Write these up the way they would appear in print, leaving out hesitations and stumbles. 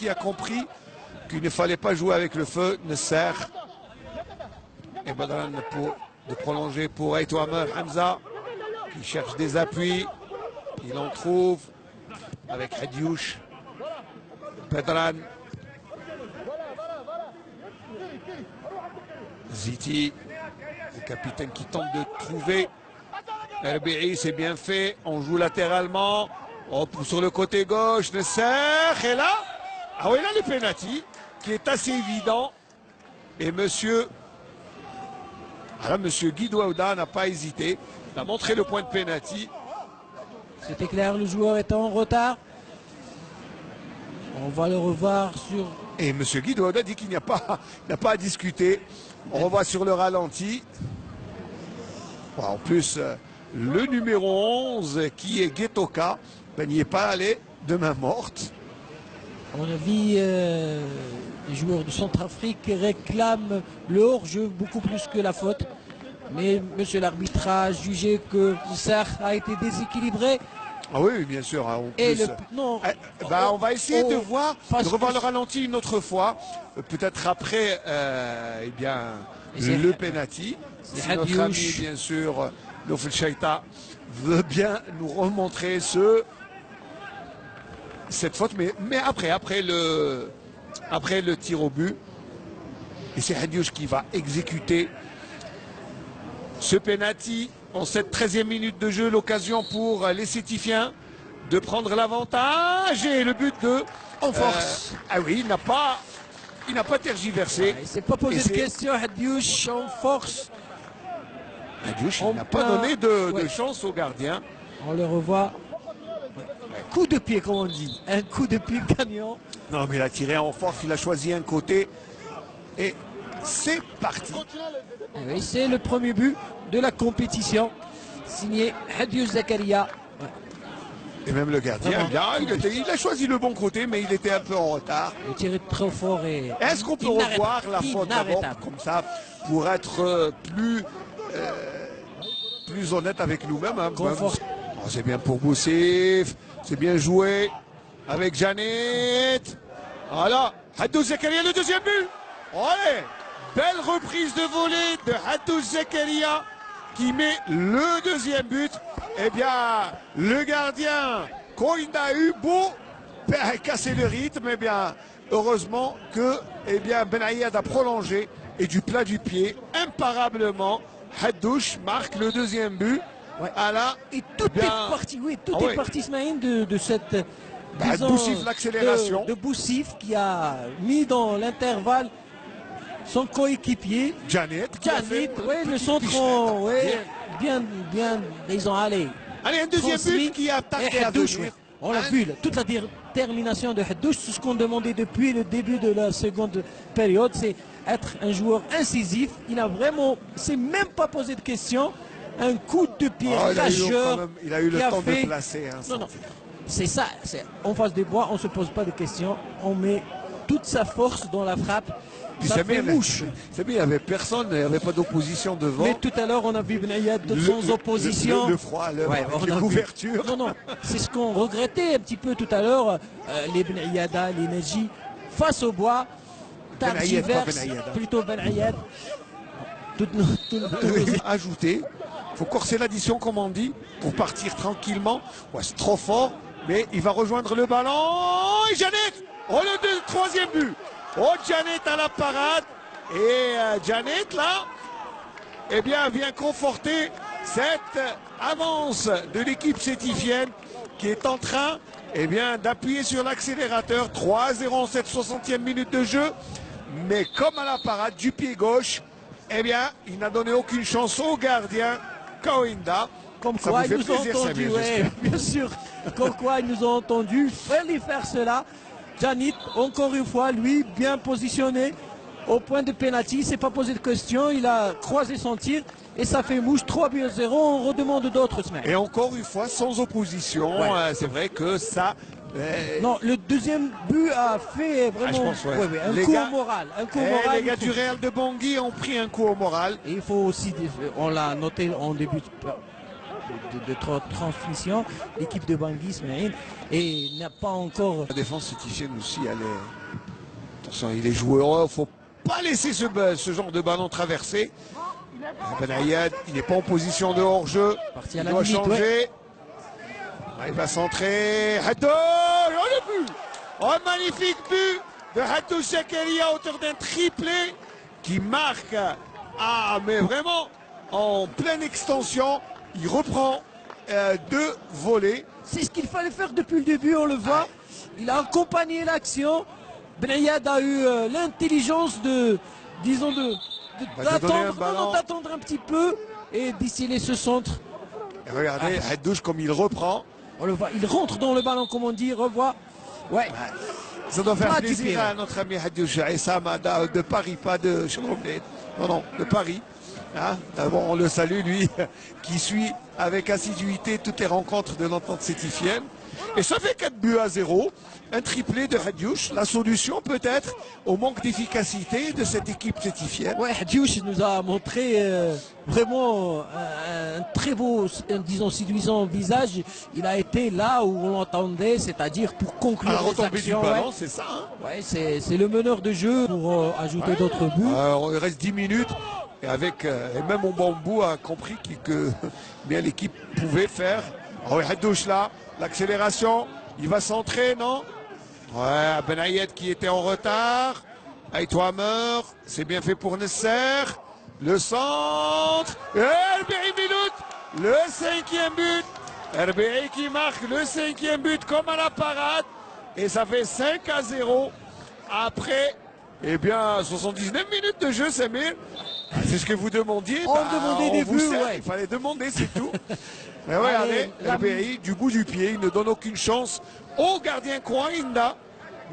qui a compris qu'il ne fallait pas jouer avec le feu, Nasser. Et Badran de prolonger pour Aïtou Amer Hamza, qui cherche des appuis. Il en trouve avec Hadjouch. Badran. Ziti, le capitaine qui tente de trouver. RBI, c'est bien fait. On joue latéralement. Sur le côté gauche, Nasser. Et là, ah oui, là, le penalty qui est assez évident. Et monsieur Guy Douaouda n'a pas hésité. Il a montré le point de penalty. C'était clair, le joueur est en retard. On va le revoir sur... Et monsieur Guy Douaouda dit qu'il n'y a pas à discuter. On revoit sur le ralenti. Bon, en plus, le numéro 11 qui est Guetoka, ben, n'y est pas allé de main morte. On a vu les joueurs de Centrafrique réclament le hors-jeu beaucoup plus que la faute. Mais monsieur l'arbitre a jugé que Sarr a été déséquilibré. Ah oui, bien sûr. Hein, on va essayer de revoir le ralenti une autre fois. Peut-être après le penalty. Si notre ami, bien sûr, Loufel Chaïta, veut bien nous remontrer cette faute. Mais après le tir au but. Et c'est Hadjouch qui va exécuter ce penalty. En cette 13e minute de jeu, l'occasion pour les Sétifiens de prendre l'avantage et le but de... En force. Ah oui, il n'a pas tergiversé. Ouais, il ne s'est pas posé de question, Hadjouch en force. Hadjouch, il n'a pas donné de chance au gardien. On le revoit. Coup de pied, comme on dit. Un coup de pied gagnant. Non, mais il a tiré en force, il a choisi un côté. Et c'est parti. Oui, c'est le premier but de la compétition, signé Hadjouch Zakaria. Et même le gardien, il a choisi le bon côté, mais il était un peu en retard. Il tirait trop fort et... Est-ce qu'on peut revoir la faute d'abord, comme ça, pour être plus honnête avec nous-mêmes, hein, c'est bien pour Boussif, c'est bien joué avec Janet. Voilà, Hadjouch Zakaria, le deuxième but. Ouais. Belle reprise de volée de Hadjouch Zakaria qui met le deuxième but. Eh bien, le gardien Koinda a eu beau casser le rythme. Eh bien, heureusement que Ben Ayad a prolongé et du plat du pied, imparablement, Hadjouch marque le deuxième but. Ouais. Et tout est parti, est parti, Ismaïn, de cette Boussif, l'accélération de Boussif qui a mis dans l'intervalle son coéquipier Janet, le centre, bien, ils ont allé. Allez, un deuxième but qui a tardé à venir. On l'a vu, toute la détermination de Hadjouch, c'est ce qu'on demandait depuis le début de la seconde période, c'est être un joueur incisif. Il a vraiment, s'est même pas posé de questions. Un coup de pied rageur. Il a eu le temps de placer. Non, c'est ça. En face des bois, on ne se pose pas de questions. On met toute sa force dans la frappe. Ça fait mouche. C'est bien, il n'y avait personne, il n'y avait pas d'opposition devant. Mais tout à l'heure, on a vu Ben Ayad sans opposition. Le froid, avec les couvertures. Non, c'est ce qu'on regrettait un petit peu tout à l'heure. Les Ben Ayada, les Neji, face au bois. Tarjiverse, plutôt Ben Ayad. Ajouter, il faut corser l'addition, comme on dit, pour partir tranquillement. Ouais, c'est trop fort, mais il va rejoindre le ballon. Et Janet, le troisième but. Janet à la parade. Et Janet, là, vient conforter cette avance de l'équipe sétifienne qui est en train d'appuyer sur l'accélérateur. 3-0 en cette 60e minute de jeu. Mais comme à la parade du pied gauche, il n'a donné aucune chance au gardien Koinda. Comme quoi ils nous ont entendu, bien sûr. Comme quoi ils nous ont entendu. Fallait faire cela. Janet, encore une fois, lui, bien positionné au point de pénalty. Il ne s'est pas posé de questions. Il a croisé son tir et ça fait mouche. 3-0. On redemande d'autres semaines. Et encore une fois, sans opposition. C'est vrai que ça... Non, le deuxième but a fait vraiment un coup au moral. Les gars du Real de Bangui ont pris un coup au moral. Et il faut aussi, on l'a noté en début transmission, l'équipe de Bangui Ismaïl, et n'a pas encore... La défense sétifienne aussi, elle est... Attention, il est joueur, il ne faut pas laisser ce genre de ballon traverser. Benayed, il n'est pas en position de hors-jeu, il doit changer. Ouais. Il va centrer, Haddouche, oh le but! Oh, un magnifique but de Haddouche Chakeli à hauteur d'un triplé qui marque, mais vraiment en pleine extension, il reprend deux volets. C'est ce qu'il fallait faire depuis le début, on le voit. Il a accompagné l'action. Benayed a eu l'intelligence d'attendre un petit peu et distiller ce centre. Et regardez, Haddouche comme il reprend. On le voit, il rentre dans le ballon comme on dit, revoit. Ouais. Ça doit faire plaisir à notre ami Haddouche Samada de Paris, pas de Chevrolet. Non, de Paris. Hein, bon, on le salue, lui, qui suit avec assiduité toutes les rencontres de l'entente sétifienne. Et ça fait 4-0, un triplé de Haddouche. La solution peut-être au manque d'efficacité de cette équipe sétifienne. Ouais, Haddouche nous a montré vraiment un très beau, disons, séduisant visage. Il a été là où on l'entendait, c'est-à-dire pour conclure à la les actions. Du ballon, c'est ça. Hein, ouais, c'est le meneur de jeu pour ajouter d'autres buts. Il reste 10 minutes. Et même Mbambou a compris que bien l'équipe pouvait faire. Oh, Haddouche là, l'accélération, il va centrer, non? Ouais, Benayed qui était en retard. Aïtouamer, c'est bien fait pour Nesser. Le centre. Et RBI minute, le 5e but. RBI qui marque le 5e but comme à la parade. Et ça fait 5-0 après, 79 minutes de jeu, Samir. C'est ce que vous demandiez. On demandait des buts, ouais. Il fallait demander, c'est tout. Mais regardez, RBI, du bout du pied, il ne donne aucune chance au gardien Kouaïnda.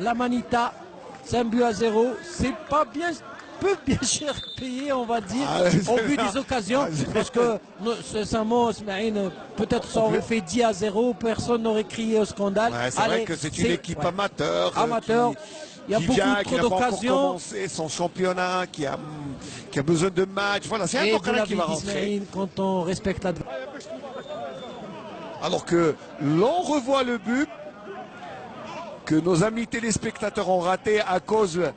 La Manita, c'est 1-0. C'est pas bien, peu bien cher payé, on va dire, au vu des occasions. Parce que, sincèrement, peut-être ça aurait fait 10-0, personne n'aurait crié au scandale. Ouais, c'est vrai que c'est une équipe amateur. Il y a beaucoup trop d'occasions. Commencé son championnat, qui a besoin de matchs. Voilà, c'est un Tokana qui va rentrer. Quand on respecte la... Alors que l'on revoit le but que nos amis téléspectateurs ont raté à cause de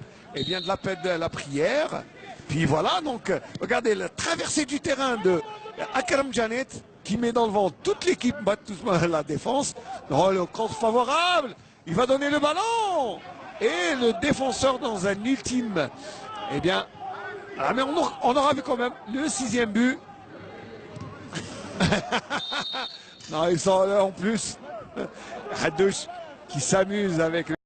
l'appel de la prière. Puis voilà, donc regardez la traversée du terrain de Akram Janet qui met dans le vent toute l'équipe, bat la défense. Oh, le contre favorable, il va donner le ballon. Et le défenseur dans un ultime, mais on aura vu quand même le 6e but. Non, ils sont là en plus. Haddouche qui s'amuse avec